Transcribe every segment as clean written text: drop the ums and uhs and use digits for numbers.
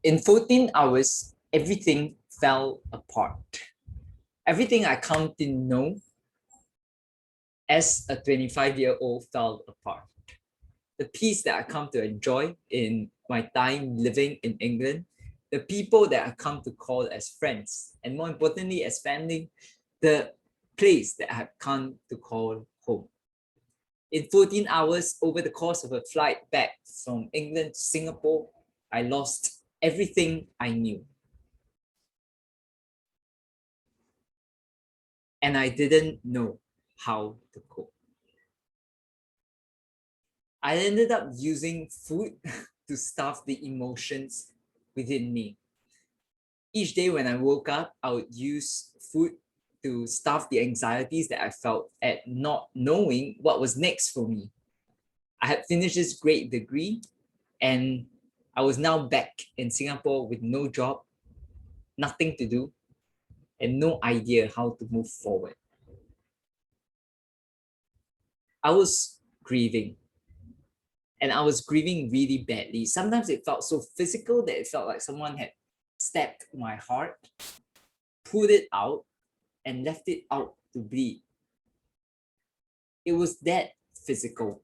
In 14 hours, everything fell apart. Everything I come to know as a 25-year-old fell apart. The peace that I come to enjoy in my time living in England, the people that I come to call as friends, and more importantly, as family, the place that I have come to call home. In 14 hours, over the course of a flight back from England to Singapore, I lost everything I knew. And I didn't know how to cope. I ended up using food to starve the emotions within me. Each day when I woke up, I would use food to starve the anxieties that I felt at not knowing what was next for me. I had finished this great degree and I was now back in Singapore with no job, nothing to do, and no idea how to move forward. I was grieving. And I was grieving really badly. Sometimes it felt so physical that it felt like someone had stabbed my heart, pulled it out, and left it out to bleed. It was that physical.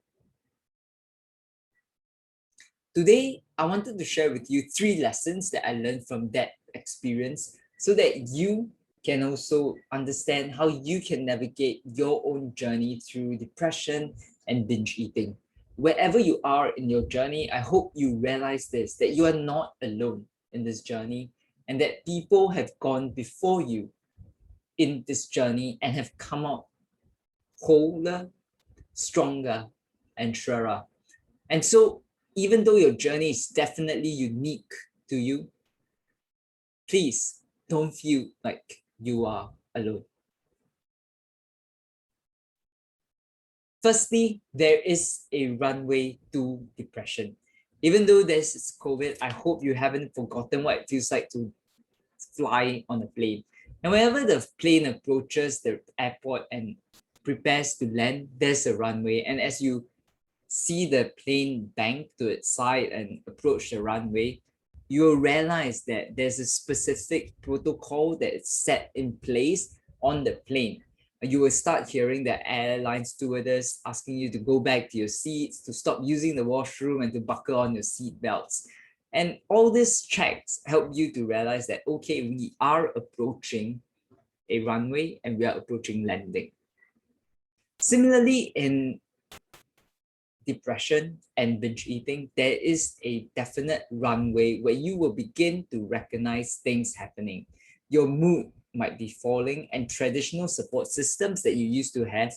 Today, I wanted to share with you 3 lessons that I learned from that experience so that you can also understand how you can navigate your own journey through depression and binge eating. Wherever you are in your journey, I hope you realize this, that you are not alone in this journey and that people have gone before you in this journey and have come out wholer, stronger, and surer. And so, even though your journey is definitely unique to you, please don't feel like you are alone. Firstly, there is a runway to depression. Even though there's COVID, I hope you haven't forgotten what it feels like to fly on a plane. And whenever the plane approaches the airport and prepares to land, there's a runway. And as you see the plane bank to its side and approach the runway, you'll realize that there's a specific protocol that is set in place on the plane. You will start hearing the airline stewardess asking you to go back to your seats, to stop using the washroom, and to buckle on your seat belts. And all these checks help you to realize that, okay, we are approaching a runway and we are approaching landing. Similarly, in depression and binge eating, there is a definite runway where you will begin to recognize things happening. Your mood might be falling and traditional support systems that you used to have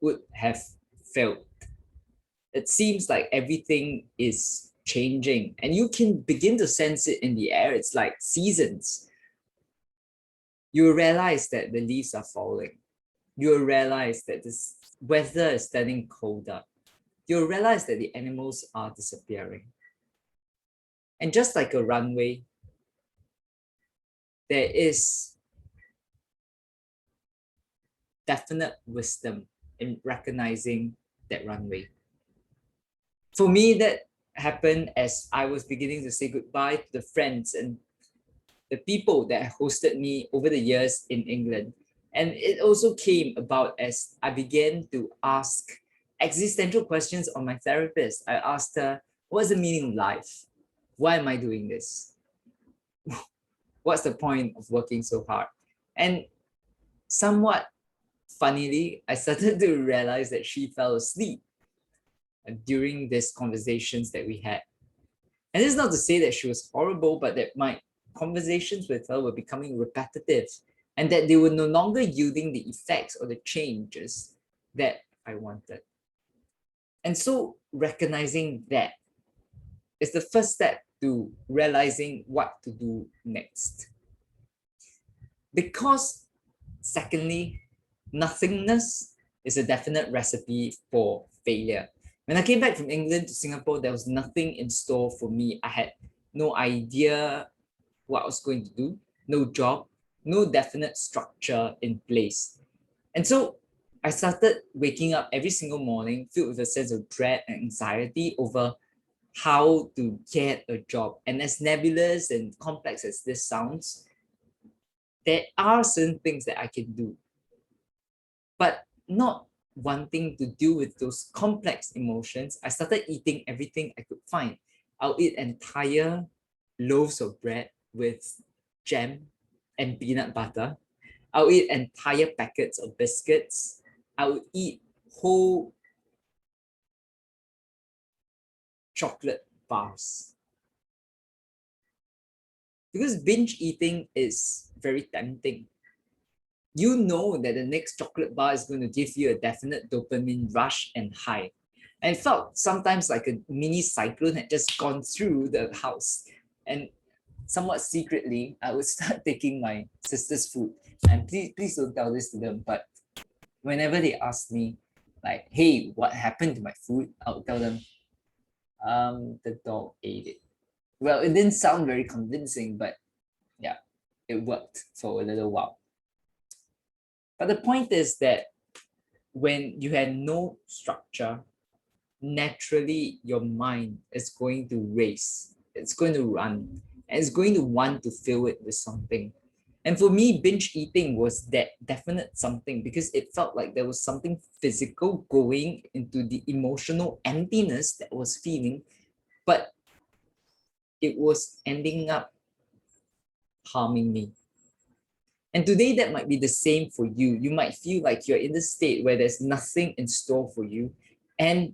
would have failed. It seems like everything is changing and you can begin to sense it in the air. It's like seasons. You realize that the leaves are falling. You realize that this weather is turning colder. You'll realize that the animals are disappearing. And just like a runway, there is definite wisdom in recognizing that runway. For me, that happened as I was beginning to say goodbye to the friends and the people that hosted me over the years in England. And it also came about as I began to ask existential questions on my therapist. I asked her, what's the meaning of life? Why am I doing this? What's the point of working so hard? And somewhat funnily, I started to realize that she fell asleep during these conversations that we had. And this is not to say that she was horrible, but that my conversations with her were becoming repetitive and that they were no longer yielding the effects or the changes that I wanted. And so recognizing that is the first step to realizing what to do next. Because secondly, nothingness is a definite recipe for failure. When I came back from England to Singapore, there was nothing in store for me. I had no idea what I was going to do, no job, no definite structure in place. And so I started waking up every single morning filled with a sense of dread and anxiety over how to get a job. And as nebulous and complex as this sounds, there are certain things that I can do, but not wanting to deal with those complex emotions. I started eating everything I could find. I'll eat entire loaves of bread with jam and peanut butter. I'll eat entire packets of biscuits. I'll eat whole chocolate bars. Because binge eating is very tempting. You know that the next chocolate bar is going to give you a definite dopamine rush and high. And it felt sometimes like a mini cyclone had just gone through the house. And somewhat secretly, I would start taking my sister's food. And please don't tell this to them, but whenever they ask me, like, hey, what happened to my food? I'll tell them, the dog ate it. Well, it didn't sound very convincing, but yeah, it worked for a little while. But the point is that when you had no structure, naturally your mind is going to race, it's going to run, and it's going to want to fill it with something. And for me, binge eating was that definite something because it felt like there was something physical going into the emotional emptiness that I was feeling, but it was ending up harming me. And today, that might be the same for you. You might feel like you're in the state where there's nothing in store for you. And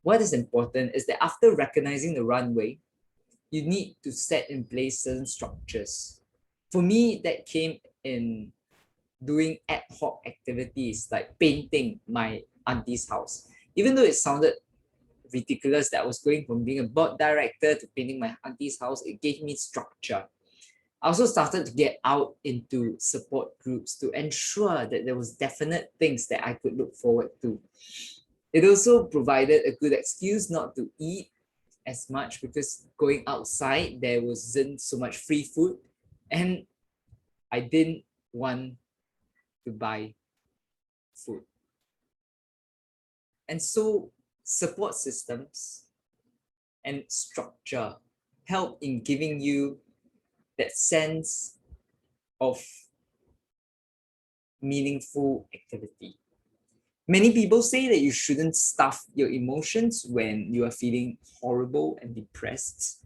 what is important is that after recognizing the runway, you need to set in place certain structures. For me, that came in doing ad hoc activities like painting my auntie's house. Even though it sounded ridiculous that I was going from being a board director to painting my auntie's house, it gave me structure. I also started to get out into support groups to ensure that there was definite things that I could look forward to. It also provided a good excuse not to eat as much because going outside there wasn't so much free food and I didn't want to buy food. And so support systems and structure help in giving you that sense of meaningful activity. Many people say that you shouldn't stuff your emotions when you are feeling horrible and depressed,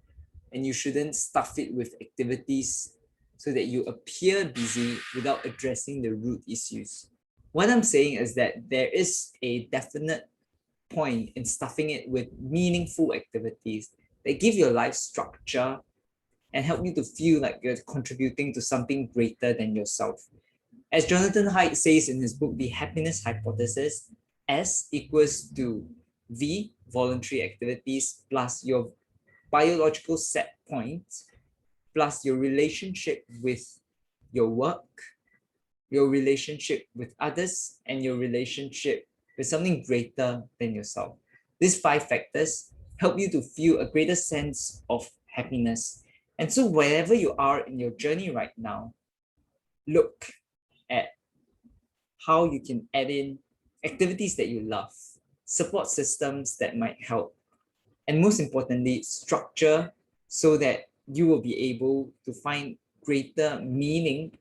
and you shouldn't stuff it with activities so that you appear busy without addressing the root issues. What I'm saying is that there is a definite point in stuffing it with meaningful activities that give your life structure and help you to feel like you're contributing to something greater than yourself. As Jonathan Haidt says in his book, The Happiness Hypothesis, S equals to V, voluntary activities, plus your biological set points, plus your relationship with your work, your relationship with others, and your relationship with something greater than yourself. These 5 factors help you to feel a greater sense of happiness. And so wherever you are in your journey right now, look at how you can add in activities that you love, support systems that might help, and most importantly, structure so that you will be able to find greater meaning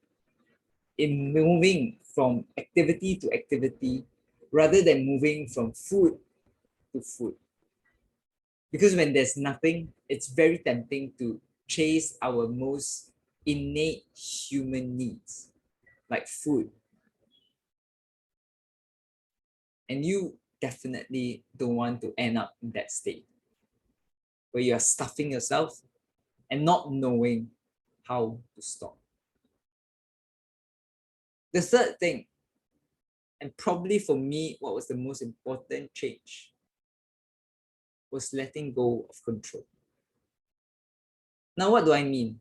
in moving from activity to activity rather than moving from food to food. Because when there's nothing, it's very tempting to chase our most innate human needs, like food. And you definitely don't want to end up in that state where you're stuffing yourself and not knowing how to stop. The third thing, and probably for me, what was the most important change, was letting go of control. Now, what do I mean?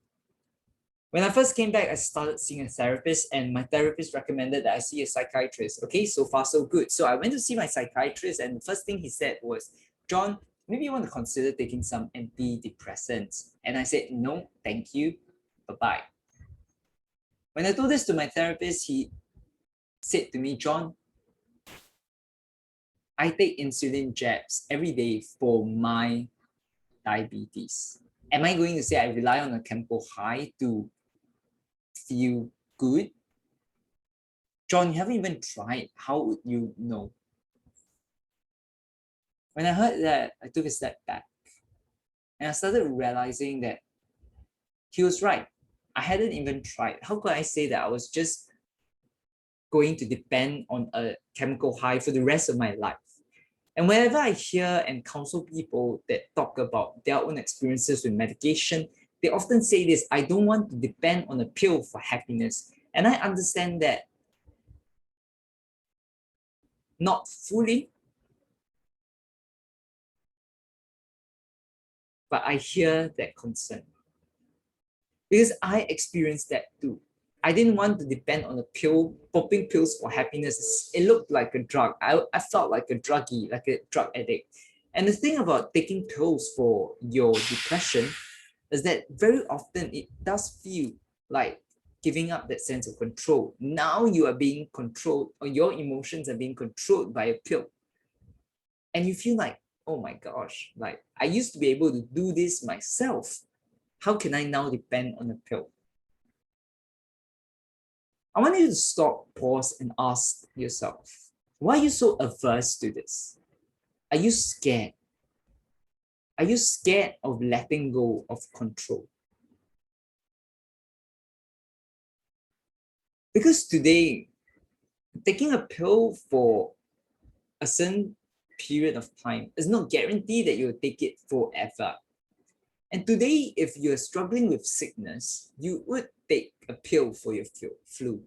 When I first came back, I started seeing a therapist, and my therapist recommended that I see a psychiatrist. Okay, so far so good. So I went to see my psychiatrist, and the first thing he said was, John, maybe you want to consider taking some antidepressants. And I said, no, thank you. Bye-bye. When I told this to my therapist, he said to me, John, I take insulin jabs every day for my diabetes. Am I going to say I rely on a chemical high to feel good? John, you haven't even tried. How would you know? When I heard that, I took a step back and I started realizing that he was right. I hadn't even tried. How could I say that I was just going to depend on a chemical high for the rest of my life? And whenever I hear and counsel people that talk about their own experiences with medication, they often say this: I don't want to depend on a pill for happiness. And I understand that not fully, but I hear that concern because I experienced that too. I didn't want to depend on a pill, popping pills for happiness. It looked like a drug. I felt like a druggie, like a drug addict. And the thing about taking pills for your depression is that very often it does feel like giving up that sense of control. Now you are being controlled, or your emotions are being controlled by a pill. And you feel like, oh my gosh, like I used to be able to do this myself. How can I now depend on a pill? I want you to stop, pause, and ask yourself, why are you so averse to this? Are you scared? Are you scared of letting go of control? Because today, taking a pill for a certain period of time is not guarantee that you'll take it forever. And today, if you're struggling with sickness, you would take a pill for your flu.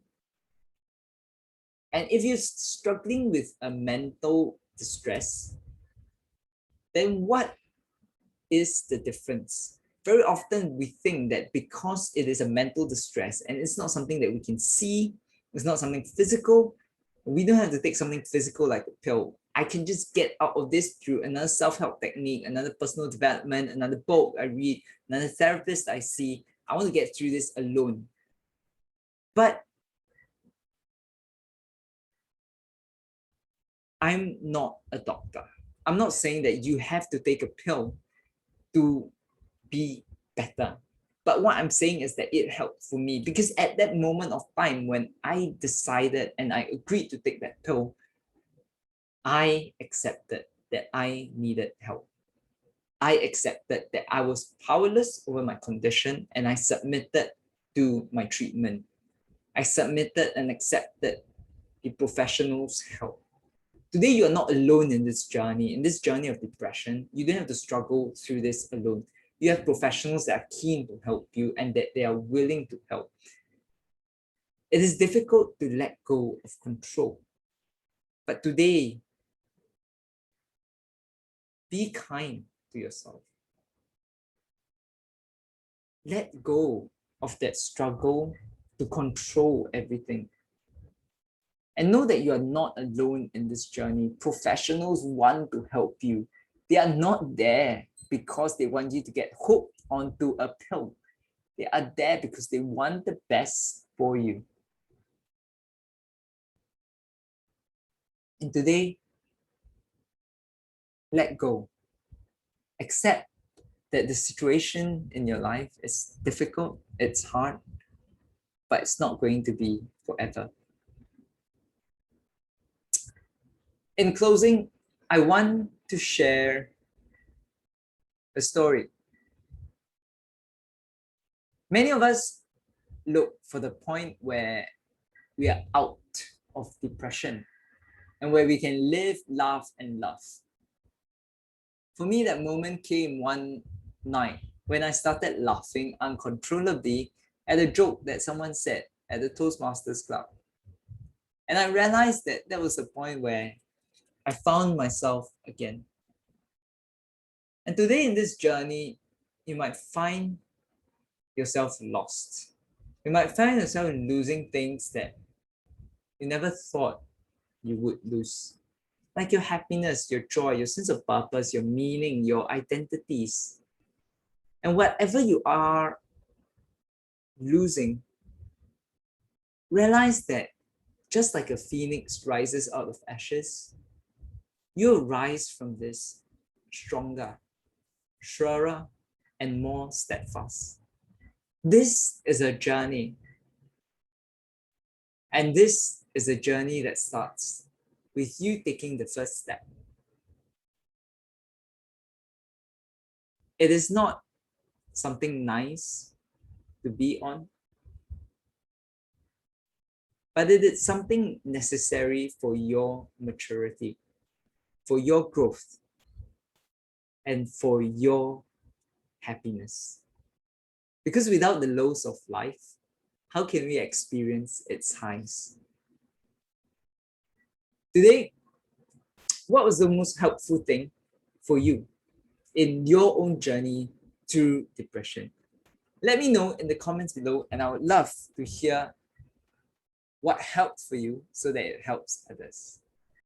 And if you're struggling with a mental distress, then what is the difference? Very often we think that because it is a mental distress and it's not something that we can see, it's not something physical, we don't have to take something physical like a pill. I can just get out of this through another self-help technique, another personal development, another book I read, another therapist I see. I want to get through this alone. But I'm not a doctor. I'm not saying that you have to take a pill to be better. But what I'm saying is that it helped for me because at that moment of time when I decided and I agreed to take that pill, I accepted that I needed help. I accepted that I was powerless over my condition and I submitted to my treatment. I submitted and accepted the professionals' help. Today, you are not alone in this journey of depression. You don't have to struggle through this alone. You have professionals that are keen to help you and that they are willing to help. It is difficult to let go of control. But today, be kind to yourself. Let go of that struggle to control everything. And know that you are not alone in this journey. Professionals want to help you. They are not there because they want you to get hooked onto a pill. They are there because they want the best for you. And today, let go. Accept that the situation in your life is difficult, it's hard, but it's not going to be forever. In closing, I want to share a story. Many of us look for the point where we are out of depression and where we can live, laugh, and love. For me, that moment came one night when I started laughing uncontrollably at a joke that someone said at the Toastmasters Club. And I realized that that was the point where I found myself again. And today in this journey, you might find yourself lost. You might find yourself losing things that you never thought you would lose. Like your happiness, your joy, your sense of purpose, your meaning, your identities. And whatever you are losing, realize that just like a phoenix rises out of ashes, you'll rise from this stronger. surer, and more steadfast. This is a journey. And this is a journey that starts with you taking the first step. It is not something nice to be on, but it is something necessary for your maturity, for your growth, and for your happiness. Because without the lows of life, how can we experience its highs? Today, what was the most helpful thing for you in your own journey through depression? Let me know in the comments below, and I would love to hear what helped for you so that it helps others.